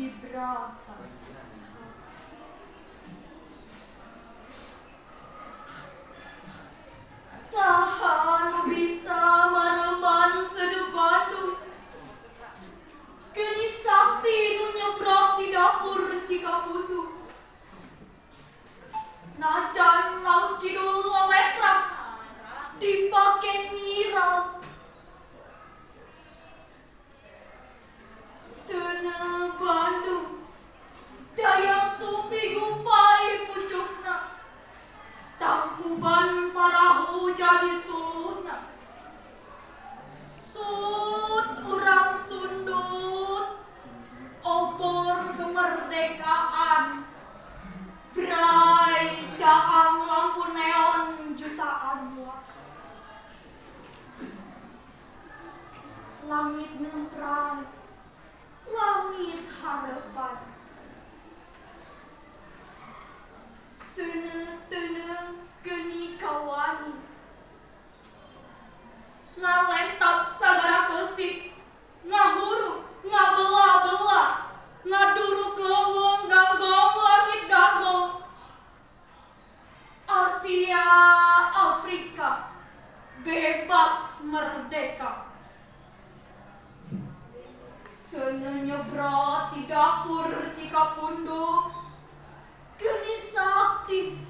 Wibrata. Saha nu bisa mareman sedebatu, geni sakti nu nyebrang di dapur Cikapundu. Najan laut kidul ngawetrang dipake nyiram. Sene Bandung dayang supi gupai pucukna, tangkuban parahu jadi suluna. Sud urang sundut obor kemerdekaan, brai caang lampu neon jutaan watt. Langit nemprang, langit harapan. Sene-tene geni kawani, ngalentap sagara kesik, ngahuru, ngabela-bela, ngaduruk leuweung ganggong langit ganggong. Asia Afrika bebas merdeka. Sene nyebrot di dapur Cikapundu, geni sakti